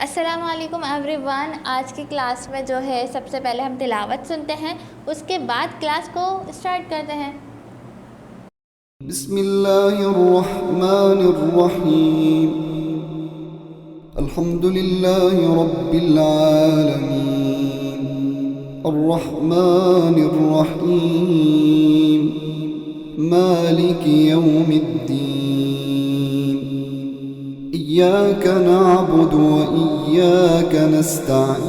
अस्सलाम वालेकुम एवरीवन। आज की क्लास में जो है सबसे पहले हम तिलावत सुनते हैं, उसके बाद क्लास को स्टार्ट करते हैं। बिस्मिल्लाहिर्रहमानिर्रहीम। अल्हम्दुलिल्लाहि रब्बिल आलमीन। अर्रहमानिर्रहीम। मालिकि यौमिद्दीन। इय्याका नअबुदु व इय्याका नस्तईन।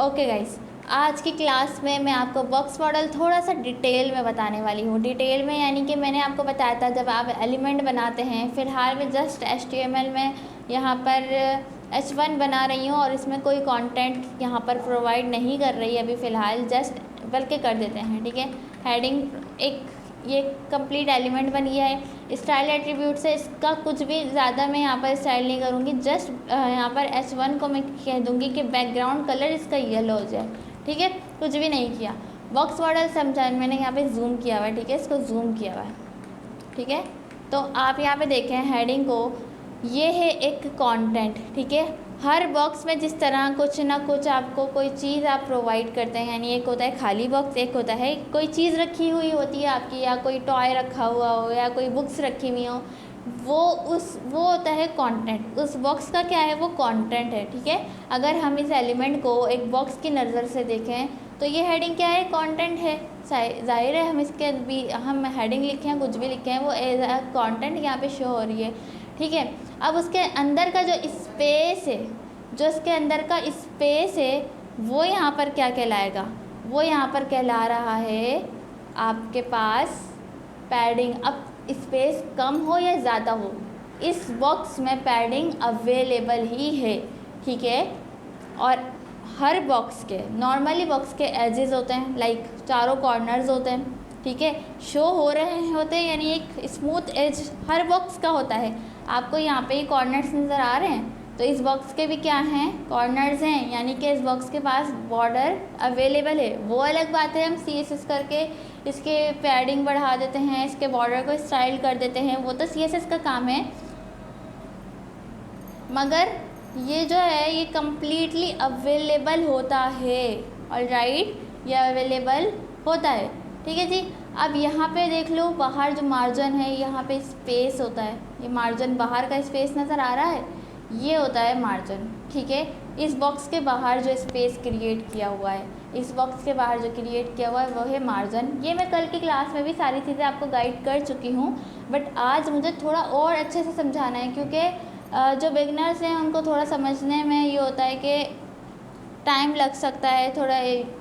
ओके गाइस, आज की क्लास में मैं आपको बॉक्स मॉडल थोड़ा सा डिटेल में बताने वाली हूँ। डिटेल में यानी कि मैंने आपको बताया था जब आप एलिमेंट बनाते हैं। फ़िलहाल मैं जस्ट HTML में यहाँ पर H1 बना रही हूँ और इसमें कोई कंटेंट यहाँ पर प्रोवाइड नहीं कर रही अभी फ़िलहाल, जस्ट बल्कि कर देते हैं, ठीक है। हेडिंग एक ये कंप्लीट एलिमेंट बन गया है। स्टाइल एट्रीब्यूट से इसका कुछ भी ज़्यादा मैं यहाँ पर स्टाइल नहीं करूँगी, जस्ट यहाँ पर H1 को मैं कह दूँगी कि बैकग्राउंड कलर इसका येलो हो जाए, ठीक है। कुछ भी नहीं किया। बॉक्स मॉडल समझा, मैंने यहाँ पे जूम किया हुआ है, ठीक है, इसको जूम किया हुआ है, ठीक है। तो आप यहाँ पे देखें हेडिंग को, ये है एक कंटेंट, ठीक है। हर बॉक्स में जिस तरह कुछ ना कुछ आपको कोई चीज़ आप प्रोवाइड करते हैं, यानी एक होता है खाली बॉक्स, एक होता है कोई चीज़ रखी हुई होती है आपकी, या कोई टॉय रखा हुआ हो या कोई बुक्स रखी हुई हो, वो होता है कंटेंट। उस बॉक्स का क्या है, वो कंटेंट है, ठीक है। अगर हम इस एलिमेंट को एक बॉक्स की नज़र से देखें तो ये हेडिंग क्या है, कंटेंट है। जाहिर है हम इसके भी हम हेडिंग लिखे हैं, कुछ भी लिखे हैं, वो एज अ कंटेंट यहाँ पे शो हो रही है, ठीक है। अब उसके अंदर का जो स्पेस है, जो इसके अंदर का स्पेस है, वो यहाँ पर क्या कहलाएगा, वो यहाँ पर कहला रहा है आपके पास पैडिंग। अब स्पेस कम हो या ज़्यादा हो, इस बॉक्स में पैडिंग अवेलेबल ही है, ठीक है। और हर बॉक्स के नॉर्मली बॉक्स के एजेस होते हैं, लाइक चारों कॉर्नर्स होते हैं, ठीक है, शो हो रहे होते हैं, यानी एक स्मूथ एज हर बॉक्स का होता है। आपको यहाँ पे ये कॉर्नर्स नज़र आ रहे हैं, तो इस बॉक्स के भी क्या हैं, कॉर्नर्स हैं, यानी कि इस बॉक्स के पास बॉर्डर अवेलेबल है। वो अलग बात है, हम CSS करके इसके पैडिंग बढ़ा देते हैं, इसके बॉर्डर को स्टाइल कर देते हैं, वो तो CSS का काम है। मगर ये जो है ये कम्प्लीटली अवेलेबल होता है, ऑलराइट, ये अवेलेबल होता है, ठीक है जी। अब यहाँ पे देख लो, बाहर जो मार्जिन है, यहाँ पे स्पेस होता है, ये मार्जिन बाहर का स्पेस नज़र आ रहा है, ये होता है मार्जिन, ठीक है। इस बॉक्स के बाहर जो स्पेस क्रिएट किया हुआ है, इस बॉक्स के बाहर जो क्रिएट किया हुआ है वो है मार्जिन। ये मैं कल की क्लास में भी सारी चीज़ें आपको गाइड कर चुकी हूँ, बट आज मुझे थोड़ा और अच्छे से समझाना है, क्योंकि जो बिगनर्स हैं उनको थोड़ा समझने में ये होता है कि टाइम लग सकता है, थोड़ा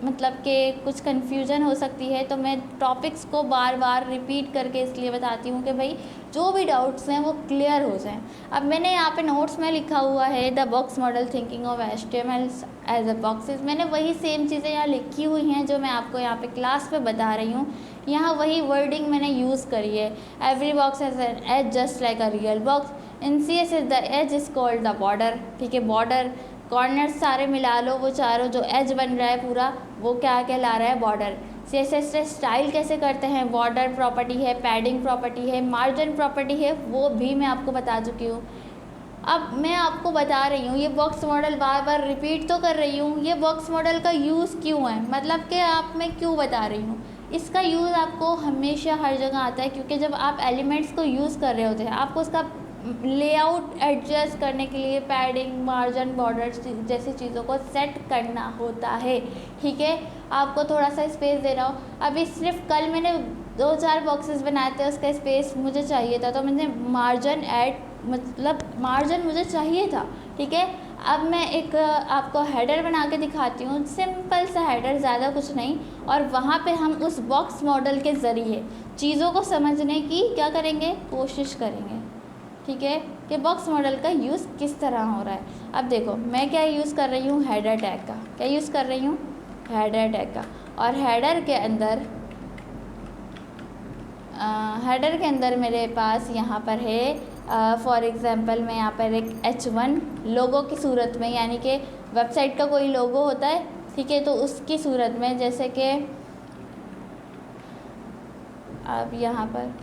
मतलब कि कुछ कन्फ्यूजन हो सकती है। तो मैं टॉपिक्स को बार बार रिपीट करके इसलिए बताती हूँ कि भाई जो भी डाउट्स हैं वो क्लियर हो जाएं। अब मैंने यहाँ पे नोट्स में लिखा हुआ है the box model thinking of HTML as a boxes. मैंने वही सेम चीज़ें यहाँ लिखी हुई हैं जो मैं आपको यहाँ पे क्लास में बता रही हूँ। यहाँ वही वर्डिंग मैंने यूज़ करी है। Every box has an edge just like a real box. In CSS the edge is called the border, ठीक है। बॉर्डर कॉर्नर्स सारे मिला लो, वो चारों जो एज बन रहा है पूरा, वो क्या कहला रहा है, बॉर्डर। CSS से स्टाइल कैसे करते हैं, बॉर्डर प्रॉपर्टी है, पैडिंग प्रॉपर्टी है, मार्जिन प्रॉपर्टी है, वो भी मैं आपको बता चुकी हूँ। अब मैं आपको बता रही हूँ, ये बॉक्स मॉडल बार बार रिपीट तो कर रही हूँ, ये बॉक्स मॉडल का यूज़ क्यों है, मतलब कि आप मैं क्यों बता रही हूँ। इसका यूज़ आपको हमेशा हर जगह आता है, क्योंकि जब आप एलिमेंट्स को यूज़ कर रहे होते हैं, आपको उसका लेआउट एडजस्ट करने के लिए पैडिंग, मार्जिन, बॉर्डर जैसी चीज़ों को सेट करना होता है, ठीक है। आपको थोड़ा सा स्पेस देना हो, अभी सिर्फ कल मैंने 2-4 बॉक्सेस बनाए थे, उसका स्पेस मुझे चाहिए था, तो मैंने मार्जिन ऐड, मतलब मार्जिन मुझे चाहिए था, ठीक है। अब मैं एक आपको हेडर बना के दिखाती हूँ, सिंपल सा हेडर, ज़्यादा कुछ नहीं, और वहाँ पे हम उस बॉक्स मॉडल के ज़रिए चीज़ों को समझने की क्या करेंगे, कोशिश करेंगे, ठीक है, कि बॉक्स मॉडल का यूज़ किस तरह हो रहा है। अब देखो मैं क्या यूज़ कर रही हूँ, हेडर टैग का। क्या यूज़ कर रही हूँ, हेडर टैग का। और हेडर के अंदर हेडर के अंदर मेरे पास यहाँ पर है फॉर एग्ज़ाम्पल मैं यहाँ पर एक H1 लोगो की सूरत में, यानी कि वेबसाइट का कोई लोगो होता है, ठीक है, तो उसकी सूरत में, जैसे कि अब यहाँ पर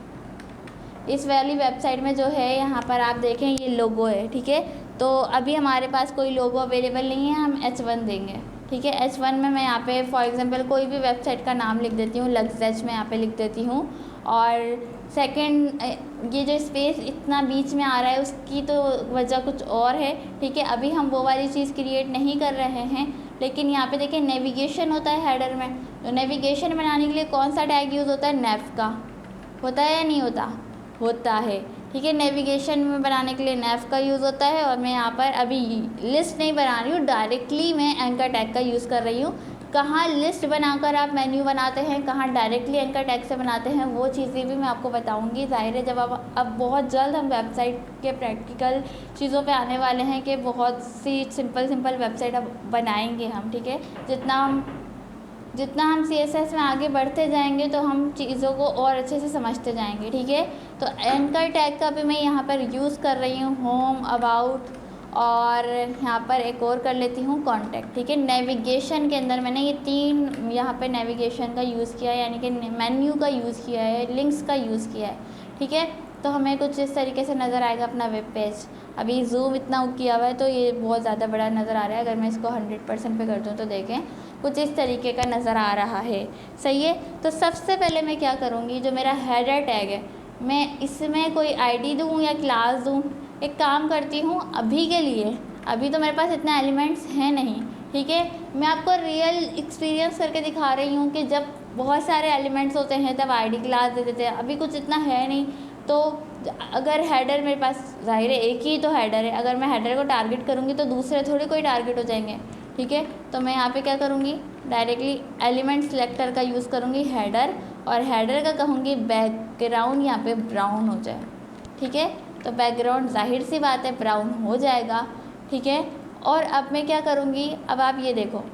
इस वाली वेबसाइट में जो है यहाँ पर आप देखें ये लोगो है, ठीक है। तो अभी हमारे पास कोई लोगो अवेलेबल नहीं है, हम H1 देंगे, ठीक है। H1 में मैं यहाँ पे फॉर एग्जांपल कोई भी वेबसाइट का नाम लिख देती हूँ, लग्जच में यहाँ पे लिख देती हूँ। और सेकंड ये जो स्पेस इतना बीच में आ रहा है उसकी तो वजह कुछ और है, ठीक है। अभी हम वो वाली चीज़ क्रिएट नहीं कर रहे हैं, लेकिन यहाँ पे देखिए नेविगेशन होता है हेडर में। तो नेविगेशन बनाने के लिए कौन सा टैग यूज़ होता है? नेव का। होता है या नहीं होता? होता है, ठीक है। नेविगेशन में बनाने के लिए नेव का यूज़ होता है। और मैं यहाँ पर अभी लिस्ट नहीं बना रही हूँ, डायरेक्टली मैं एंकर टैग का यूज़ कर रही हूँ। कहाँ लिस्ट बनाकर आप मेन्यू बनाते हैं, कहाँ डायरेक्टली एंकर टैग से बनाते हैं, वो चीज़ें भी मैं आपको बताऊंगी। ज़ाहिर है जब अब बहुत जल्द हम वेबसाइट के प्रैक्टिकल चीज़ों पे आने वाले हैं कि बहुत सी सिंपल वेबसाइट अब बनाएंगे हम, ठीक है। जितना हम CSS में आगे बढ़ते जाएंगे तो हम चीज़ों को और अच्छे से समझते जाएंगे, ठीक है। तो एंकर टैग का भी मैं यहाँ पर यूज़ कर रही हूँ, होम, अबाउट, और यहाँ पर एक और कर लेती हूँ कॉन्टैक्ट, ठीक है। नेविगेशन के अंदर मैंने ये 3 यहाँ पे नेविगेशन का यूज़ किया है, यानी कि मेन्यू का यूज़ किया है, लिंक्स का यूज़ किया है, ठीक है। तो हमें कुछ इस तरीके से नज़र आएगा अपना वेब पेज। अभी जूम इतना किया हुआ है तो ये बहुत ज़्यादा बड़ा नज़र आ रहा है। अगर मैं इसको 100% पे कर दूँ तो देखें कुछ इस तरीके का नज़र आ रहा है, सही है। तो सबसे पहले मैं क्या करूँगी, जो मेरा हेडर टैग है मैं इसमें कोई ID दूँ या क्लास दूँ। एक काम करती हूँ, अभी के लिए अभी तो मेरे पास इतने एलिमेंट्स हैं नहीं, ठीक है। मैं आपको रियल एक्सपीरियंस करके दिखा रही हूँ कि जब बहुत सारे एलिमेंट्स होते हैं तब ID क्लास दे देते हैं। अभी कुछ इतना है नहीं, तो अगर हेडर मेरे पास ज़ाहिर है एक ही तो हेडर है, अगर मैं हेडर को टारगेट करूँगी तो दूसरे थोड़ी कोई टारगेट हो जाएंगे, ठीक है। तो मैं यहाँ पे क्या करूँगी, डायरेक्टली एलिमेंट सेलेक्टर का यूज़ करूँगी हेडर, और हेडर का कहूँगी बैकग्राउंड यहाँ पे ब्राउन हो जाए, ठीक है। तो बैकग्राउंड जाहिर सी बात है ब्राउन हो जाएगा, ठीक है। और अब मैं क्या करूँगी, अब आप ये देखो,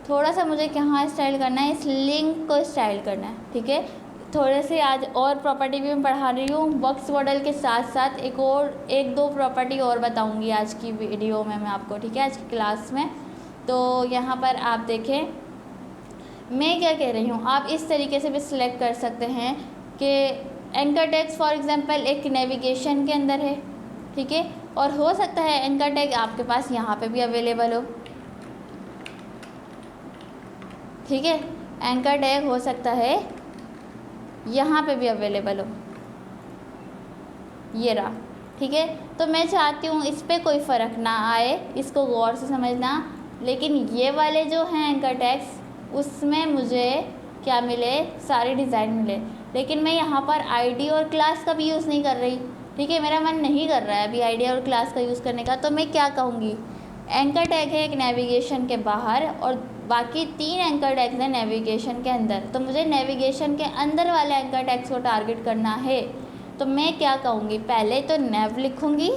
थोड़ा सा मुझे कहाँ स्टाइल करना है, इस लिंक को स्टाइल करना है, ठीक है। थोड़े से आज और प्रॉपर्टी भी मैं पढ़ा रही हूँ, बॉक्स मॉडल के साथ साथ एक दो प्रॉपर्टी और बताऊँगी आज की वीडियो में मैं आपको, ठीक है, आज की क्लास में। तो यहाँ पर आप देखें मैं क्या कह रही हूँ, आप इस तरीके से भी सिलेक्ट कर सकते हैं कि एंकर टैग्स फॉर एग्जांपल एक नेविगेशन के अंदर है, ठीक है। और हो सकता है एंकर टैग आपके पास यहाँ पे भी अवेलेबल हो, ठीक है। एंकर टैग हो सकता है यहाँ पे भी अवेलेबल हो, ये रहा, ठीक है। तो मैं चाहती हूँ इस पर कोई फ़र्क ना आए, इसको गौर से समझना। लेकिन ये वाले जो हैं एंकर टैग्स उसमें मुझे क्या मिले, सारे डिज़ाइन मिले। लेकिन मैं यहाँ पर ID और क्लास का भी यूज़ नहीं कर रही, ठीक है। मेरा मन नहीं कर रहा है अभी ID और क्लास का यूज़ करने का। तो मैं क्या कहूँगी, एंकर टैग है एक नेविगेशन के बाहर और बाकी 3 एंकर टैग्स हैं नेविगेशन के अंदर। तो मुझे नेविगेशन के अंदर वाले एंकर टैग्स को टारगेट करना है। तो मैं क्या कहूँगी, पहले तो नेव लिखूँगी,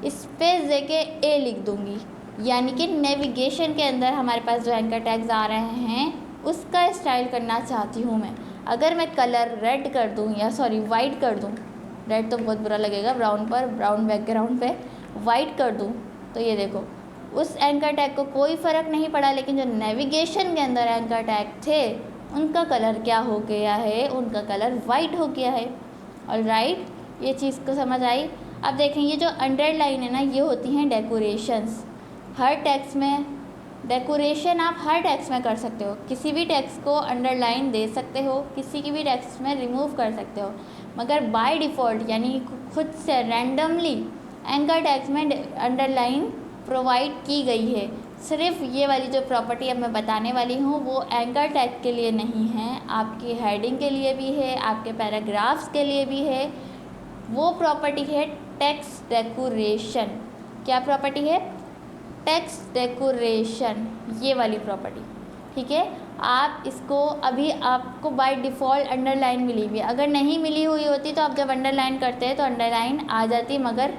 स्पेस देके A लिख दूँगी, यानी कि नेविगेशन के अंदर हमारे पास जो एंकर टैग्स आ रहे हैं उसका स्टाइल करना चाहती हूँ मैं। अगर मैं कलर रेड कर दूँ या वाइट कर दूँ, रेड तो बहुत बुरा लगेगा ब्राउन पर, ब्राउन बैकग्राउंड पे वाइट कर दूँ, तो ये देखो उस एंकर टैग को कोई फ़र्क नहीं पड़ा। लेकिन जो नेविगेशन के अंदर एंकर टैग थे उनका कलर क्या हो गया है, उनका कलर वाइट हो गया है। ऑलराइट, ये चीज़ को समझ आई। अब देखें ये जो अंडरलाइन है ना, ये होती हैं डेकोरेशंस। हर टेक्स्ट में डेकोरेशन आप हर टेक्स्ट में कर सकते हो, किसी भी टेक्स्ट को अंडरलाइन दे सकते हो, किसी की भी टेक्स्ट में रिमूव कर सकते हो, मगर बाय डिफ़ॉल्ट यानी खुद से रैंडमली एंकर टैग्स में अंडरलाइन प्रोवाइड की गई है। सिर्फ ये वाली जो प्रॉपर्टी अब मैं बताने वाली हूँ वो एंकर टैग के लिए नहीं है, आपकी हेडिंग के लिए भी है, आपके पैराग्राफ्स के लिए भी है। वो प्रॉपर्टी है टेक्स्ट डेकोरेशन। क्या प्रॉपर्टी है? टेक्स्ट डेकोरेशन, ये वाली प्रॉपर्टी, ठीक है। आप इसको अभी आपको बाय डिफ़ॉल्ट अंडरलाइन मिली हुई है, अगर नहीं मिली हुई होती तो आप जब अंडरलाइन करते हैं तो अंडरलाइन आ जाती। मगर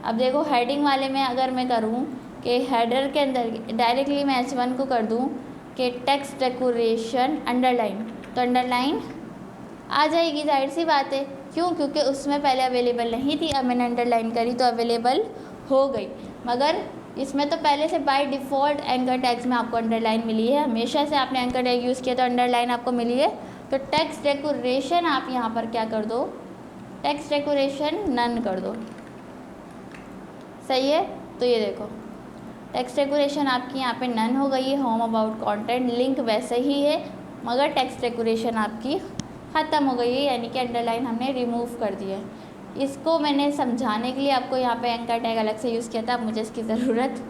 अब देखो हेडिंग वाले में अगर मैं करूँ कि हेडर के अंदर डायरेक्टली मैं H1 को कर दूँ कि टेक्स्ट डेकोरेशन अंडरलाइन, तो अंडरलाइन आ जाएगी, जाहिर सी बात है। क्यों? क्योंकि उसमें पहले अवेलेबल नहीं थी, अब मैंने अंडरलाइन करी तो अवेलेबल हो गई। मगर इसमें तो पहले से बाय डिफ़ॉल्ट एंकर टैग्स में आपको अंडरलाइन मिली है। हमेशा से आपने एंकर टैग यूज़ किया तो अंडरलाइन आपको मिली है। तो टेक्स्ट डेकोरेशन आप यहाँ पर क्या कर दो, टेक्स्ट डेकोरेशन नन कर दो। सही है? तो ये देखो टेक्स्ट डेकोरेशन आपकी यहाँ पे नन हो गई है। होम अबाउट कंटेंट लिंक वैसे ही है, मगर टेक्स्ट डेकोरेशन आपकी ख़त्म हो गई है, यानी कि अंडरलाइन हमने रिमूव कर दिया है। इसको मैंने समझाने के लिए आपको यहाँ पे एंकर टैग अलग से यूज़ किया था, अब मुझे इसकी ज़रूरत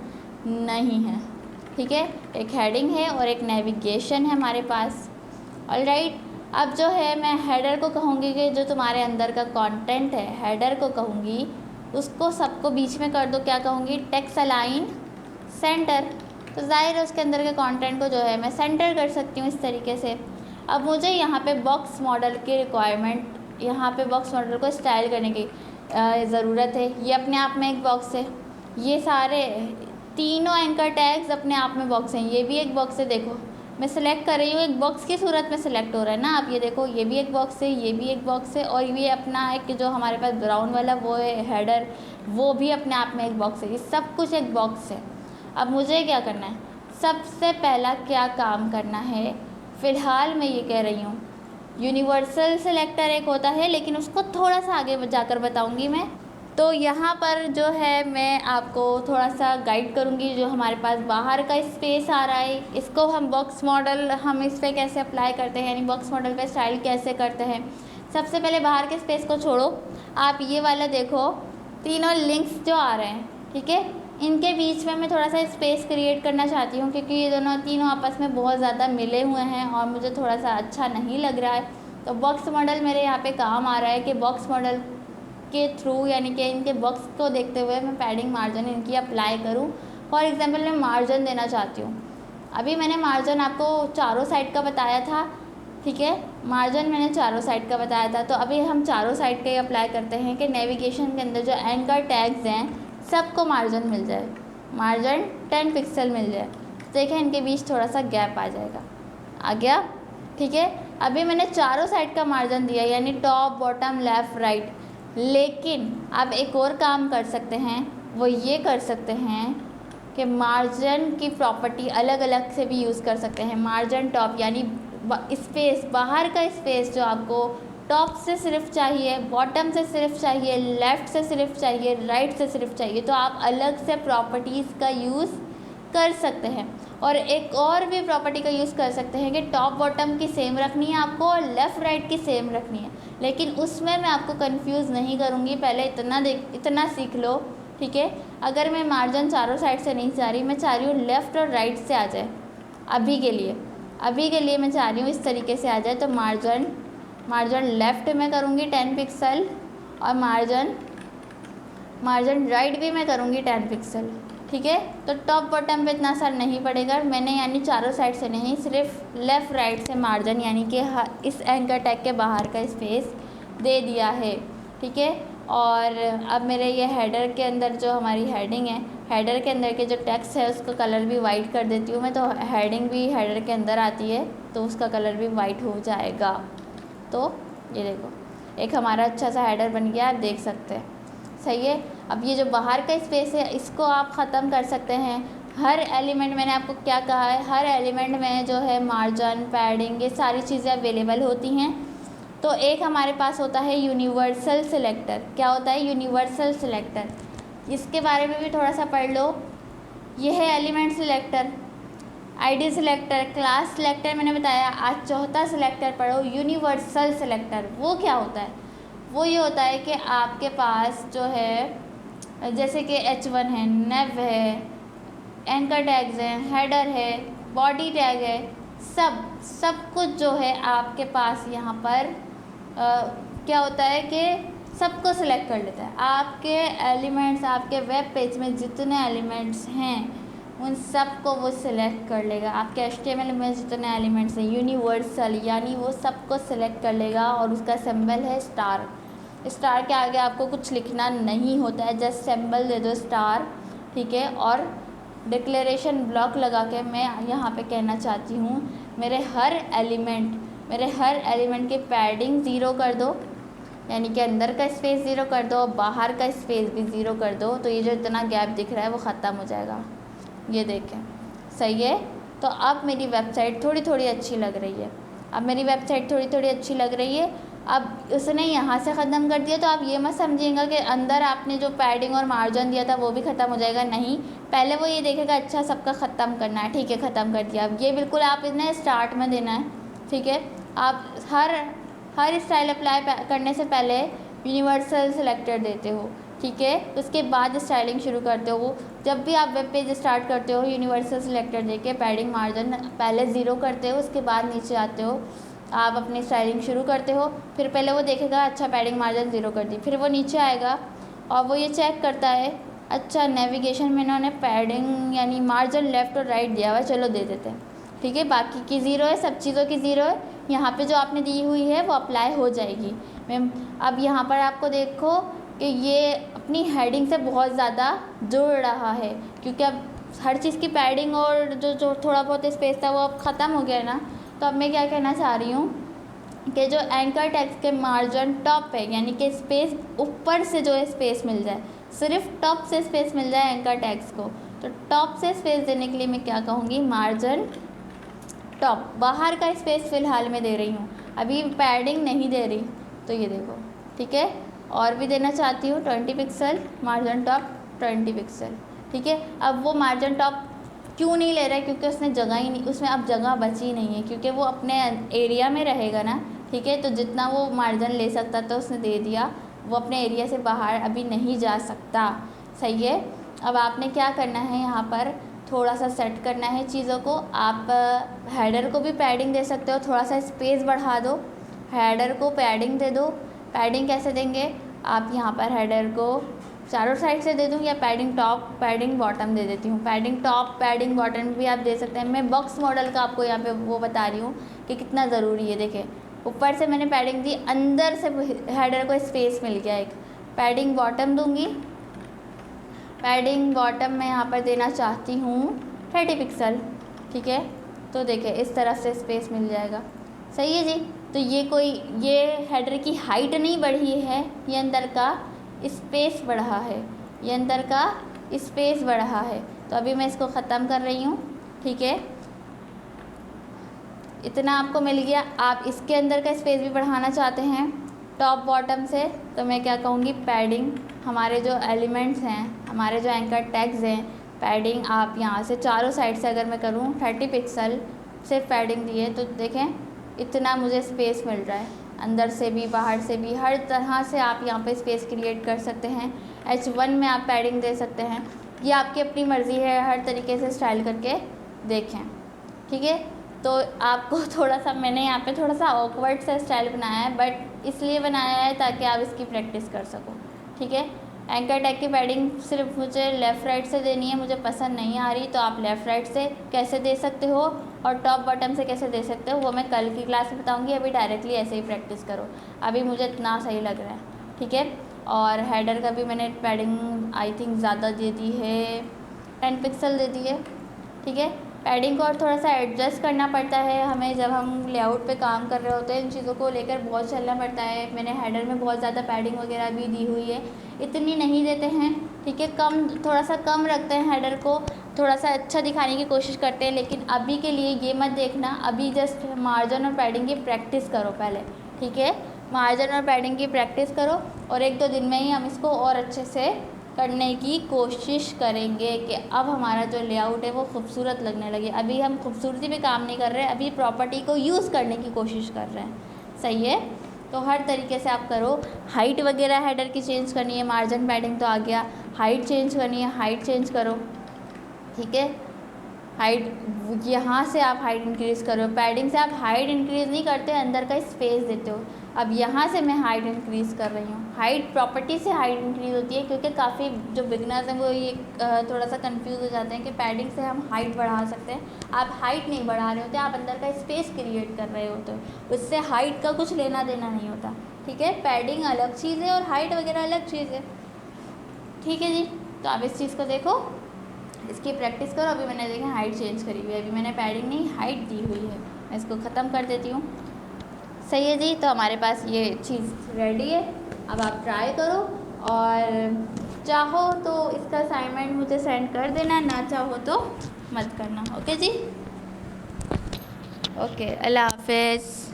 नहीं है। ठीक है, एक हेडिंग है और एक नेविगेशन है हमारे पास। ऑलराइट, अब जो है मैं हेडर को कहूँगी कि जो तुम्हारे अंदर का कंटेंट है, हेडर को कहूँगी, उसको सबको बीच में कर दो। क्या कहूँगी? Text align centre. तो ज़ाहिर है उसके अंदर के कंटेंट को जो है मैं सेंटर कर सकती हूँ इस तरीके से। अब मुझे यहाँ पे बॉक्स मॉडल की रिक्वायरमेंट, यहाँ पे बॉक्स मॉडल को स्टाइल करने की ज़रूरत है। ये अपने आप में एक बॉक्स है, ये सारे तीनों एंकर टैग्स अपने आप में बॉक्स हैं। ये भी एक बॉक्स है, देखो मैं सिलेक्ट कर रही हूँ, एक बॉक्स की सूरत में सिलेक्ट हो रहा है ना। आप ये देखो, ये भी एक बॉक्स है, ये भी एक बॉक्स है, और ये अपना एक जो हमारे पास ब्राउन वाला वो है हेडर, वो भी अपने आप में एक बॉक्स है। ये सब कुछ एक बॉक्स है। अब मुझे क्या करना है? सबसे पहला क्या काम करना है? फ़िलहाल मैं ये कह रही हूँ, यूनिवर्सल सिलेक्टर एक होता है, लेकिन उसको थोड़ा सा आगे जाकर बताऊँगी मैं। तो यहाँ पर जो है मैं आपको थोड़ा सा गाइड करूँगी। जो हमारे पास बाहर का स्पेस आ रहा है, इसको हम बॉक्स मॉडल, हम इस पर कैसे अप्लाई करते हैं, यानी बॉक्स मॉडल पे स्टाइल कैसे करते हैं। सबसे पहले बाहर के स्पेस को छोड़ो, आप ये वाला देखो, तीनों लिंक्स जो आ रहे हैं, ठीक है, इनके बीच में मैं थोड़ा सा स्पेस क्रिएट करना चाहती हूँ, क्योंकि ये दोनों तीनों आपस में बहुत ज़्यादा मिले हुए हैं और मुझे थोड़ा सा अच्छा नहीं लग रहा है। तो बॉक्स मॉडल मेरे यहाँ पे काम आ रहा है कि बॉक्स मॉडल के थ्रू, यानी कि इनके बॉक्स को देखते हुए मैं पैडिंग मार्जिन इनकी अप्लाई करूँ। फॉर एग्जांपल मैं मार्जिन देना चाहती हूँ। अभी मैंने मार्जिन आपको चारों साइड का बताया था, ठीक है, मार्जिन मैंने चारों साइड का बताया था। तो अभी हम चारों साइड के अप्लाई करते हैं कि नेविगेशन के अंदर जो एंकर टैग्स हैं सबको मार्जिन मिल जाए, मार्जिन 10 पिक्सल मिल जाए। देखें इनके बीच थोड़ा सा गैप आ जाएगा, आ गया, ठीक है। अभी मैंने चारों साइड का मार्जिन दिया, यानी टॉप, बॉटम, लेफ़्ट, राइट। लेकिन आप एक और काम कर सकते हैं, वो ये कर सकते हैं कि मार्जिन की प्रॉपर्टी अलग अलग से भी यूज़ कर सकते हैं। मार्जिन टॉप यानी स्पेस, बाहर का स्पेस जो आपको टॉप से सिर्फ चाहिए, बॉटम से सिर्फ चाहिए, लेफ़्ट से सिर्फ चाहिए, राइट से सिर्फ चाहिए, तो आप अलग से प्रॉपर्टीज़ का यूज़ कर सकते हैं। और एक और भी प्रॉपर्टी का यूज़ कर सकते हैं कि टॉप बॉटम की सेम रखनी है आपको और लेफ़्ट राइट की सेम रखनी है। लेकिन उसमें मैं आपको कंफ्यूज नहीं करूँगी, पहले इतना सीख लो, ठीक है। अगर मैं मार्जिन चारों साइड से नहीं चाह रही, मैं चाह रही हूँ लेफ़्ट और राइट से आ जाए। अभी के लिए मैं चाह रही हूँ इस तरीके से आ जाए। तो मार्जिन लेफ़्ट में करूँगी 10 पिक्सल और मार्जिन राइट भी मैं करूँगी 10 पिक्सल, ठीक है। तो टॉप बॉटम पे इतना असर नहीं पड़ेगा। मैंने यानी चारों साइड से नहीं, सिर्फ लेफ़्ट राइट से मार्जिन, यानी कि इस एंकर टैग के बाहर का स्पेस दे दिया है, ठीक है। और अब मेरे ये हेडर के अंदर जो हमारी हेडिंग है, हेडर के अंदर के जो टेक्स्ट है उसका कलर भी वाइट कर देती हूँ मैं। तो हेडिंग भी हेडर के अंदर आती है तो उसका कलर भी वाइट हो जाएगा। तो ये देखो एक हमारा अच्छा सा हेडर बन गया, आप देख सकते हैं, सही है। अब ये जो बाहर का स्पेस है इसको आप ख़त्म कर सकते हैं। हर एलिमेंट, मैंने आपको क्या कहा है, हर एलिमेंट में जो है मार्जिन, पैडिंग, ये सारी चीज़ें अवेलेबल होती हैं। तो एक हमारे पास होता है यूनिवर्सल सिलेक्टर। क्या होता है यूनिवर्सल सिलेक्टर? इसके बारे में भी थोड़ा सा पढ़ लो। ये है element selector, ID selector, class selector मैंने बताया। आज चौथा सिलेक्टर पढ़ो, यूनिवर्सल सिलेक्टर। वो क्या होता है? वो ये होता है कि आपके पास जो है जैसे कि H1 है, नेव है, एंकर टैग्स हैं, हेडर है, बॉडी टैग है, सब कुछ जो है आपके पास यहाँ पर क्या होता है कि सबको सिलेक्ट कर लेता है। आपके एलिमेंट्स, आपके वेब पेज में जितने एलिमेंट्स हैं उन सब को वो सिलेक्ट कर लेगा। आपके HTML में जितने एलिमेंट्स हैं, यूनिवर्सल यानी वो सबको सिलेक्ट कर लेगा। और उसका सिंबल है स्टार। स्टार के आगे आपको कुछ लिखना नहीं होता है, जस्ट सिंबल दे दो स्टार, ठीक है। और डिक्लेरेशन ब्लॉक लगा के मैं यहाँ पे कहना चाहती हूँ मेरे हर एलिमेंट मेरे हर एलिमेंट की पैडिंग ज़ीरो कर दो, यानी कि अंदर का स्पेस ज़ीरो कर दो, बाहर का स्पेस भी ज़ीरो कर दो, तो ये जो इतना गैप दिख रहा है वो ख़त्म हो जाएगा। ये देखें, सही है। तो अब मेरी वेबसाइट थोड़ी थोड़ी अच्छी लग रही है। अब मेरी वेबसाइट थोड़ी थोड़ी अच्छी लग रही है। अब उसने यहाँ से ख़त्म कर दिया, तो आप ये मत समझिएगा कि अंदर आपने जो पैडिंग और मार्जिन दिया था वो भी ख़त्म हो जाएगा। नहीं, पहले वो ये देखेगा अच्छा सबका ख़त्म करना है, ठीक है ख़त्म कर दिया। अब ये बिल्कुल आप इन्हें स्टार्ट में देना है, ठीक है। आप हर स्टाइल अप्लाई करने से पहले यूनिवर्सल सिलेक्टर देते हो, ठीक है। उसके बाद स्टाइलिंग शुरू करते हो। जब भी आप वेब पेज स्टार्ट करते हो यूनिवर्सल सिलेक्टर देके पैडिंग मार्जिन पहले ज़ीरो करते हो, उसके बाद नीचे आते हो, आप अपनी स्टाइलिंग शुरू करते हो। फिर पहले वो देखेगा अच्छा पैडिंग मार्जिन ज़ीरो कर दी, फिर वो नीचे आएगा और वो ये चेक करता है अच्छा नेविगेशन में इन्होंने पैडिंग यानी मार्जिन लेफ़्ट और राइट दिया हुआ, चलो दे देते हैं, ठीक है। बाकी की ज़ीरो है, सब चीज़ों की ज़ीरो है। यहाँ पे जो आपने दी हुई है वो अप्लाई हो जाएगी मैम। अब यहाँ पर आपको देखो कि ये अपनी हेडिंग से बहुत ज़्यादा जुड़ रहा है, क्योंकि अब हर चीज़ की पैडिंग और जो थोड़ा बहुत स्पेस था वो अब ख़त्म हो गया है ना। तो अब मैं क्या कहना चाह रही हूँ कि जो एंकर टेक्स्ट के मार्जिन टॉप है, यानी कि स्पेस ऊपर से जो स्पेस मिल जाए, सिर्फ टॉप से स्पेस मिल जाए एंकर टेक्स्ट को, तो टॉप से स्पेस देने के लिए मैं क्या कहूँगी, मार्जिन टॉप। बाहर का स्पेस फ़िलहाल मैं दे रही हूँ, अभी पैडिंग नहीं दे रही। तो ये देखो, ठीक है। और भी देना चाहती हूँ 20 पिक्सल मार्जिन टॉप 20 पिक्सल, ठीक है। अब वो मार्जिन टॉप क्यों नहीं ले रहा है, क्योंकि उसने जगह ही नहीं, उसमें अब जगह बची नहीं है, क्योंकि वो अपने एरिया में रहेगा ना, ठीक है। तो जितना वो मार्जिन ले सकता था उसने दे दिया, वो अपने एरिया से बाहर अभी नहीं जा सकता, सही है। अब आपने क्या करना है, यहाँ पर थोड़ा सा सेट करना है चीज़ों को। आप हेडर को भी पैडिंग दे सकते हो, थोड़ा सा स्पेस बढ़ा दो, हेडर को पैडिंग दे दो। पैडिंग कैसे देंगे, आप यहाँ पर हेडर को चारों साइड से दे दूँ या पैडिंग टॉप पैडिंग बॉटम दे देती हूँ। पैडिंग टॉप पैडिंग बॉटम भी आप दे सकते हैं। मैं बॉक्स मॉडल का आपको यहाँ पे वो बता रही हूँ कि कितना ज़रूरी है। देखिए ऊपर से मैंने पैडिंग दी, अंदर से हेडर को स्पेस मिल गया एक। पैडिंग बॉटम दूँगी, पैडिंग बॉटम मैं यहाँ पर देना चाहती हूँ 30 पिक्सल, ठीक है। तो देखिए इस तरफ से स्पेस मिल जाएगा, सही है जी। तो ये हेडर की हाइट नहीं बढ़ी है, ये अंदर का स्पेस बढ़ा है, ये अंदर का स्पेस बढ़ा है। तो अभी मैं इसको ख़त्म कर रही हूँ, ठीक है। इतना आपको मिल गया। आप इसके अंदर का स्पेस भी बढ़ाना चाहते हैं टॉप बॉटम से, तो मैं क्या कहूँगी, पैडिंग हमारे जो एलिमेंट्स हैं, हमारे जो एंकर टैग्स हैं, पैडिंग आप यहाँ से चारों साइड से अगर मैं करूँ 30 पिक्सल से पैडिंग दी है, तो देखें इतना मुझे स्पेस मिल रहा है, अंदर से भी बाहर से भी, हर तरह से आप यहाँ पे स्पेस क्रिएट कर सकते हैं। H1 में आप पैडिंग दे सकते हैं, ये आपकी अपनी मर्ज़ी है, हर तरीके से स्टाइल करके देखें, ठीक है। तो आपको थोड़ा सा मैंने यहाँ पे थोड़ा सा ऑकवर्ड सा स्टाइल बनाया है, बट इसलिए बनाया है ताकि आप इसकी प्रैक्टिस कर सको, ठीक है। एंकर टैग की पैडिंग सिर्फ मुझे लेफ़्ट राइट से देनी है, मुझे पसंद नहीं आ रही, तो आप लेफ़्ट राइट से कैसे दे सकते हो और टॉप बॉटम से कैसे दे सकते हो वो मैं कल की क्लास में बताऊंगी। अभी डायरेक्टली ऐसे ही प्रैक्टिस करो, अभी मुझे इतना सही लग रहा है, ठीक है। और हेडर का भी मैंने पैडिंग आई थिंक ज़्यादा दे दी है, 10 पिक्सल दे दी है, ठीक है। पैडिंग को और थोड़ा सा एडजस्ट करना पड़ता है हमें, जब हम लेआउट पे काम कर रहे होते हैं इन चीज़ों को लेकर बहुत चलना पड़ता है। मैंने हेडर में बहुत ज़्यादा पैडिंग वगैरह भी दी हुई है, इतनी नहीं देते हैं, ठीक है। थोड़ा सा कम रखते हैं हेडर को, थोड़ा सा अच्छा दिखाने की कोशिश करते हैं। लेकिन अभी के लिए ये मत देखना, अभी जस्ट मार्जिन और पैडिंग की प्रैक्टिस करो पहले, ठीक है। मार्जिन और पैडिंग की प्रैक्टिस करो और 1-2 दिन में ही हम इसको और अच्छे से करने की कोशिश करेंगे कि अब हमारा जो लेआउट है वो खूबसूरत लगने लगे। अभी हम खूबसूरती पे काम नहीं कर रहे हैं, अभी प्रॉपर्टी को यूज़ करने की कोशिश कर रहे हैं, सही है। तो हर तरीके से आप करो। हाइट वगैरह हेडर की चेंज करनी है, मार्जिन पैडिंग तो आ गया, हाइट चेंज करनी है, हाइट चेंज करो, ठीक है। हाइट यहाँ से आप हाइट इंक्रीज़ करो, पैडिंग से आप हाइट इंक्रीज़ नहीं करते, अंदर का स्पेस देते हो। अब यहाँ से मैं हाइट इंक्रीज़ कर रही हूँ, हाइट प्रॉपर्टी से हाइट इंक्रीज़ होती है, क्योंकि काफ़ी जो बिगनर्स हैं वो ये थोड़ा सा कंफ्यूज हो जाते हैं कि पैडिंग से हम हाइट बढ़ा सकते हैं। आप हाइट नहीं बढ़ा रहे होते, आप अंदर का स्पेस क्रिएट कर रहे होते हो, उससे हाइट का कुछ लेना देना नहीं होता, ठीक है। पैडिंग अलग चीज़ है और हाइट वगैरह अलग चीज़ है, ठीक है जी। तो आप इस चीज़ को देखो, इसकी प्रैक्टिस करो। अभी मैंने देखा हाइट चेंज करी हुई है, अभी मैंने पैडिंग नहीं हाइट दी हुई है, मैं इसको ख़त्म कर देती हूँ। सही है जी। तो हमारे पास ये चीज़ रेडी है, अब आप ट्राई करो और चाहो तो इसका असाइनमेंट मुझे सेंड कर देना, ना चाहो तो मत करना। ओके जी, ओके, अल्लाह हाफिज़।